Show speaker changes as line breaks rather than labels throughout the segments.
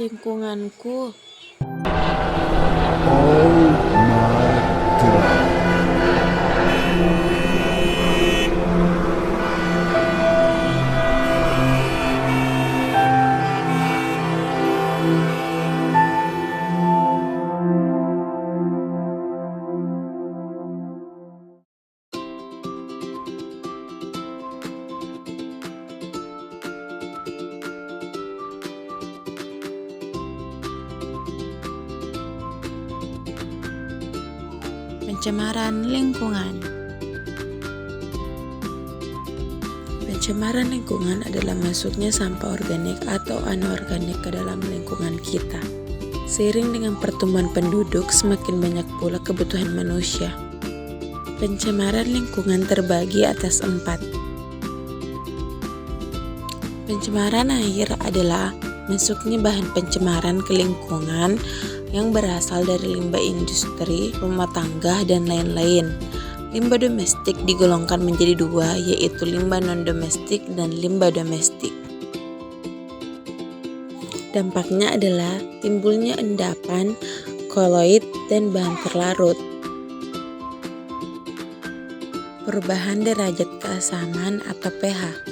lingkunganku.
Oh my god.
Pencemaran lingkungan. Pencemaran lingkungan adalah masuknya sampah organik atau anorganik ke dalam lingkungan kita. Seiring dengan pertumbuhan penduduk, semakin banyak pula kebutuhan manusia. Pencemaran lingkungan terbagi atas 4. Pencemaran air adalah masuknya bahan pencemaran ke lingkungan yang berasal dari limbah industri, rumah tangga, dan lain-lain. Limbah domestik digolongkan menjadi 2, yaitu limbah non-domestik dan limbah domestik. Dampaknya adalah timbulnya endapan, koloid, dan bahan terlarut. Perubahan derajat keasaman atau pH.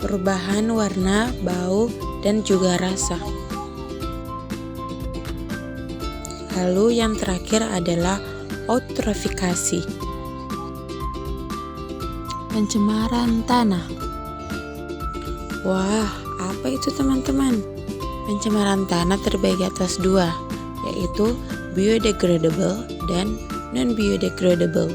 Perubahan warna, bau, dan juga rasa. Lalu yang terakhir adalah eutrofikasi. Pencemaran tanah. Wah, apa itu teman-teman? Pencemaran tanah terbagi atas 2, yaitu biodegradable dan non-biodegradable.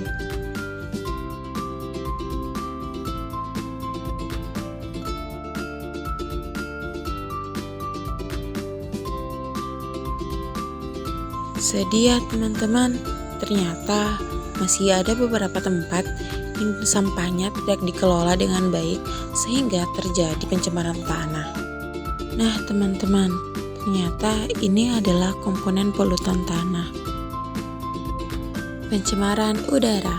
Sedih ya teman-teman, ternyata masih ada beberapa tempat yang sampahnya tidak dikelola dengan baik sehingga terjadi pencemaran tanah. Nah teman-teman, ternyata ini adalah komponen polutan tanah. Pencemaran udara.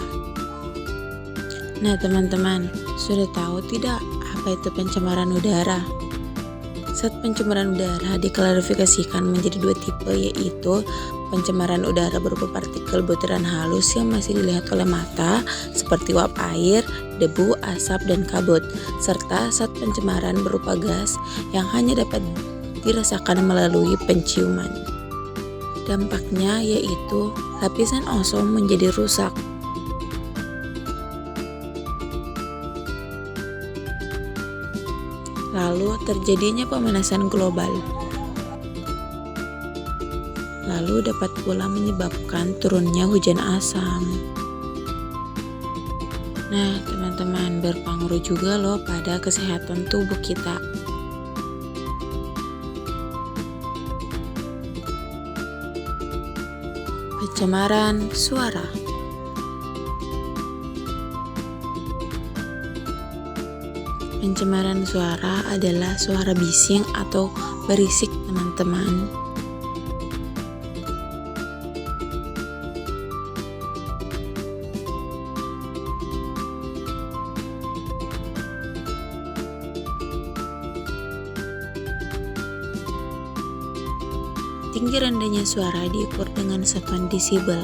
Nah teman-teman, sudah tahu tidak apa itu pencemaran udara? Zat pencemaran udara diklasifikasikan menjadi 2 tipe, yaitu pencemaran udara berupa partikel butiran halus yang masih dilihat oleh mata seperti uap air, debu, asap, dan kabut, serta zat pencemaran berupa gas yang hanya dapat dirasakan melalui penciuman. Dampaknya yaitu lapisan ozon menjadi rusak. Lalu terjadinya pemanasan global. Lalu dapat pula menyebabkan turunnya hujan asam. Nah teman-teman, berpengaruh juga loh pada kesehatan tubuh kita. Pencemaran suara. Pencemaran suara adalah suara bising atau berisik teman-teman. Tinggi rendahnya suara diukur dengan satuan desibel.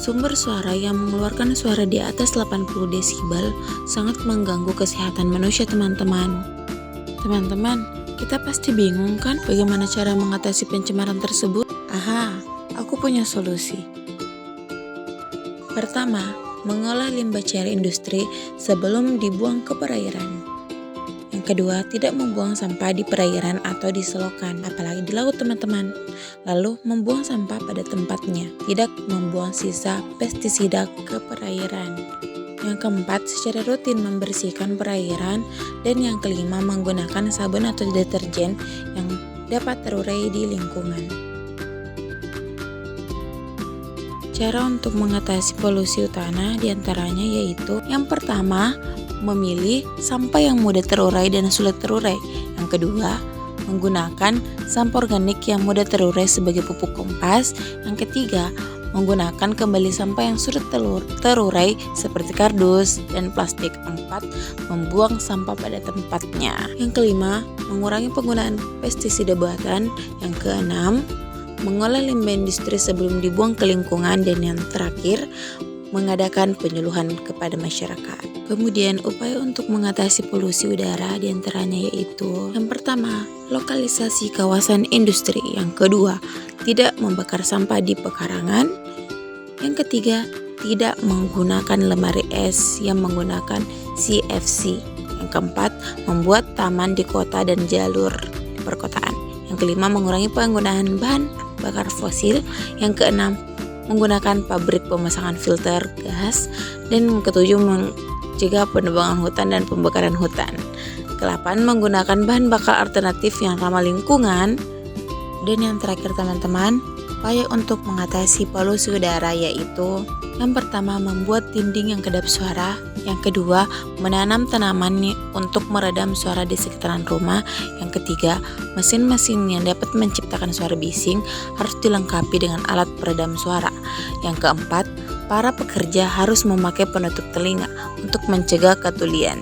Sumber suara yang mengeluarkan suara di atas 80 desibel sangat mengganggu kesehatan manusia teman-teman. Teman-teman, kita pasti bingung kan bagaimana cara mengatasi pencemaran tersebut? Aha, aku punya solusi. Pertama, mengolah limbah cair industri sebelum dibuang ke perairan. Yang kedua, tidak membuang sampah di perairan atau di selokan, apalagi di laut teman-teman. Lalu, membuang sampah pada tempatnya, tidak membuang sisa pestisida ke perairan. Yang keempat, secara rutin membersihkan perairan. Dan yang kelima, menggunakan sabun atau deterjen yang dapat terurai di lingkungan. Cara untuk mengatasi polusi tanah diantaranya yaitu yang pertama, memilih sampah yang mudah terurai dan sulit terurai. Yang kedua, menggunakan sampah organik yang mudah terurai sebagai pupuk kompas. Yang ketiga, menggunakan kembali sampah yang sudah terurai seperti kardus dan plastik. 4. Membuang sampah pada tempatnya. Yang kelima, mengurangi penggunaan pestisida buatan. Yang keenam, mengolah limbah industri sebelum dibuang ke lingkungan. Dan yang terakhir, mengadakan penyuluhan kepada masyarakat. Kemudian upaya untuk mengatasi polusi udara diantaranya yaitu: yang pertama, lokalisasi kawasan industri. Yang kedua, tidak membakar sampah di pekarangan. Yang ketiga, tidak menggunakan lemari es yang menggunakan CFC. Yang keempat, membuat taman di kota dan jalur di perkotaan. Yang kelima, mengurangi penggunaan bahan bakar fosil. Yang keenam, menggunakan pabrik pemasangan filter gas. Dan ketujuh, mencegah penebangan hutan dan pembakaran hutan. Ke-8, menggunakan bahan bakar alternatif yang ramah lingkungan. Dan yang terakhir teman-teman, upaya untuk mengatasi polusi udara yaitu: yang pertama, membuat dinding yang kedap suara. Yang kedua, menanam tanaman untuk meredam suara di sekitaran rumah. Yang ketiga, mesin-mesin yang dapat menciptakan suara bising harus dilengkapi dengan alat peredam suara. Yang keempat, para pekerja harus memakai penutup telinga untuk mencegah ketulian.